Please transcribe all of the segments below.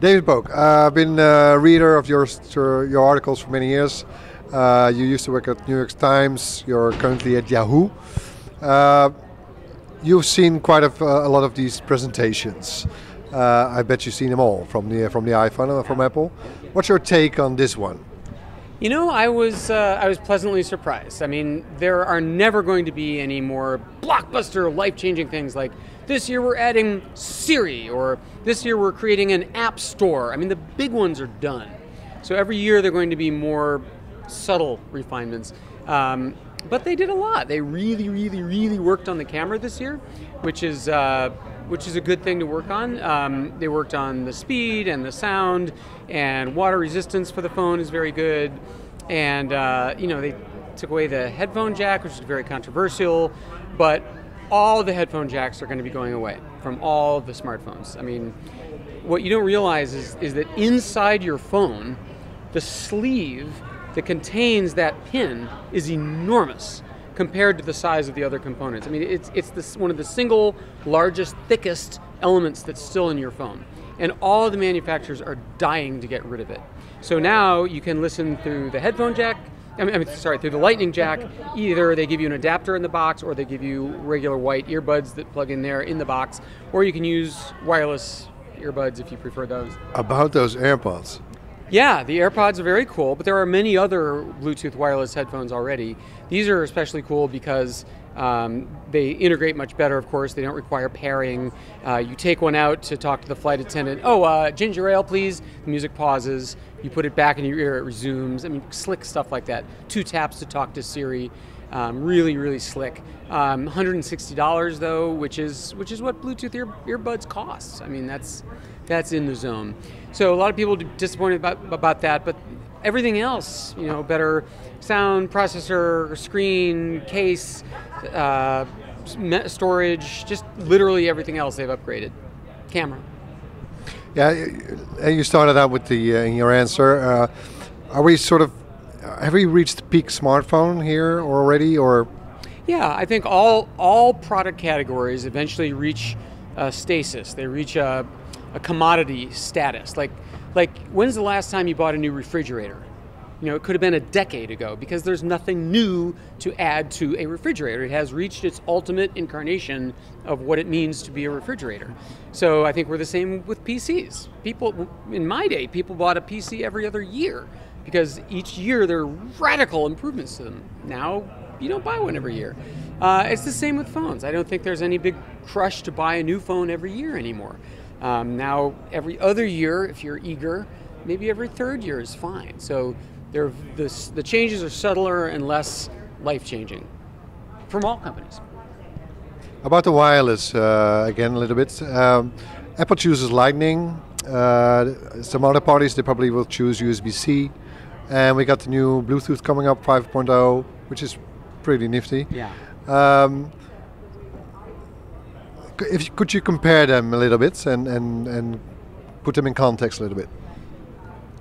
David Pogue, I've been a reader of your articles for many years. You used to work at New York Times. You're currently at Yahoo. You've seen quite a lot of these presentations. I bet you've seen them all from the iPhone and from Apple. What's your take on this one? You know, I was pleasantly surprised. I mean, there are never going to be any more blockbuster, life-changing things like this year we're adding Siri, or this year we're creating an app store. I mean, the big ones are done. So every year they're going to be more subtle refinements. But they did a lot. They really worked on the camera this year, which is a good thing to work on. They worked on the speed and the sound, and water resistance for the phone is very good. And they took away the headphone jack, which is very controversial, but all the headphone jacks are going to be going away from all the smartphones. I mean, what you don't realize is that inside your phone, the sleeve that contains that pin is enormous compared to the size of the other components. I mean, it's one of the single largest, thickest elements that's still in your phone. And all of the manufacturers are dying to get rid of it. So now you can listen through the headphone jack, through the lightning jack. Either they give you an adapter in the box, or they give you regular white earbuds that plug in there in the box, or you can use wireless earbuds if you prefer those. About those AirPods. Yeah, the AirPods are very cool, but there are many other Bluetooth wireless headphones already. These are especially cool because they integrate much better, of course. They don't require pairing. You take one out to talk to the flight attendant. Ginger ale, please. The music pauses. You put it back in your ear, it resumes. I mean, slick stuff like that. 2 taps to talk to Siri. Really slick. $160 though, which is what Bluetooth earbuds cost. I mean, that's in the zone. So a lot of people are disappointed about that, but everything else, better sound, processor, screen, case, storage, just literally everything else they've upgraded. Camera. Yeah, you started out with in your answer. Have we reached peak smartphone here already, or? Yeah, I think all product categories eventually reach stasis. They reach a commodity status. Like when's the last time you bought a new refrigerator? It could have been a decade ago, because there's nothing new to add to a refrigerator. It has reached its ultimate incarnation of what it means to be a refrigerator. So I think we're the same with PCs. In my day, people bought a PC every other year, because each year there are radical improvements to them. Now, you don't buy one every year. It's the same with phones. I don't think there's any big crush to buy a new phone every year anymore. Now, every other year, if you're eager, maybe every third year is fine. So the changes are subtler and less life-changing from all companies. About the wireless, again, a little bit. Apple chooses Lightning. Some other parties, they probably will choose USB-C. And we got the new Bluetooth coming up, 5.0, which is pretty nifty. Yeah. Could you compare them a little bit and put them in context a little bit?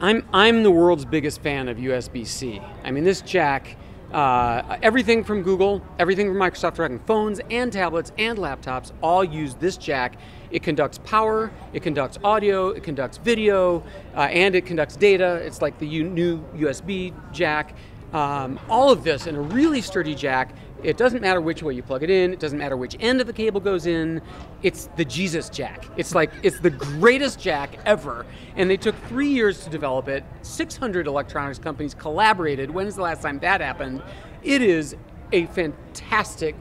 I'm the world's biggest fan of USB-C. I mean, this jack, everything from Google, everything from Microsoft, phones and tablets and laptops all use this jack. It conducts power, it conducts audio, it conducts video, and it conducts data. It's like the new USB jack. All of this in a really sturdy jack. It doesn't matter which way you plug it in. It doesn't matter which end of the cable goes in. It's the Jesus jack. It's the greatest jack ever. And they took 3 years to develop it. 600 electronics companies collaborated. When's the last time that happened? It is a fantastic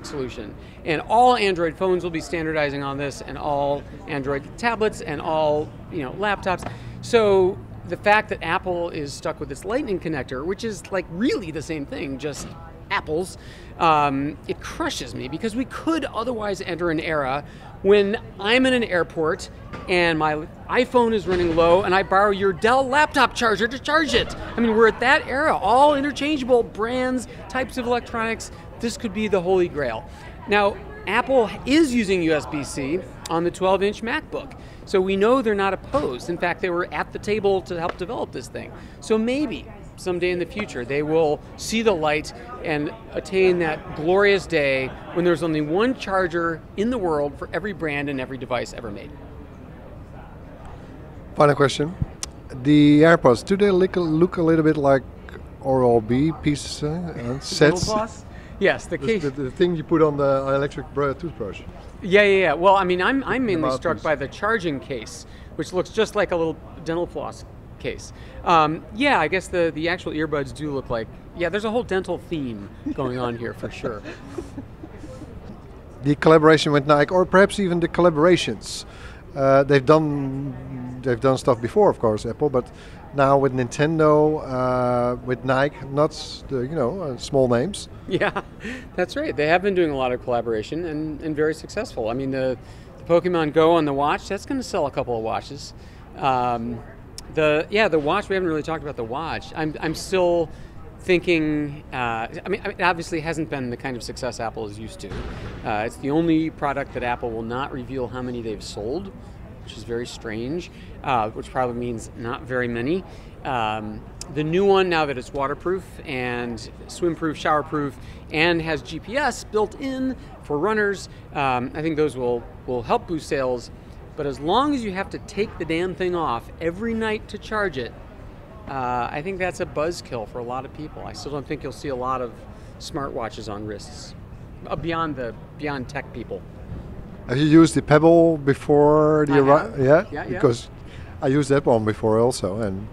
solution. And all Android phones will be standardizing on this, and all Android tablets, and all laptops. So the fact that Apple is stuck with this Lightning connector, which is like really the same thing, just Apple's, it crushes me, because we could otherwise enter an era when I'm in an airport and my iPhone is running low and I borrow your Dell laptop charger to charge it. I mean, we're at that era, all interchangeable brands, types of electronics. This could be the holy grail. Now, Apple is using USB-C on the 12-inch MacBook, so we know they're not opposed. In fact, they were at the table to help develop this thing. So maybe someday in the future they will see the light and attain that glorious day when there's only one charger in the world for every brand and every device ever made. Final question. The AirPods, do they look a little bit like Oral-B pieces, sets? Yes, the case. The thing you put on the electric toothbrush. Yeah. Well, I mean, I'm mainly struck mouthpiece. by the charging case, which looks just like a little dental floss case. Yeah, I guess the actual earbuds do look like. Yeah, there's a whole dental theme going on here for sure. The collaboration with Nike, or perhaps even the collaborations. They've done stuff before, of course, Apple, but now with Nintendo, with Nike, not the small names. Yeah, that's right. They have been doing a lot of collaboration and very successful. I mean, the Pokemon Go on the watch, that's going to sell a couple of watches. The watch, we haven't really talked about the watch. I'm still thinking, I mean, it obviously hasn't been the kind of success Apple is used to. It's the only product that Apple will not reveal how many they've sold, which is very strange, which probably means not very many. The new one, now that it's waterproof and swim-proof, shower-proof, and has GPS built in for runners, I think those will help boost sales. But as long as you have to take the damn thing off every night to charge it, I think that's a buzzkill for a lot of people. I still don't think you'll see a lot of smartwatches on wrists, beyond tech people. Have you used the Pebble before the Yeah. Because I used that one before also, and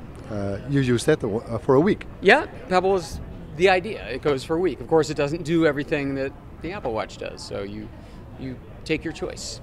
you used that for a week. Yeah, Pebble is the idea. It goes for a week. Of course, it doesn't do everything that the Apple Watch does, so you take your choice.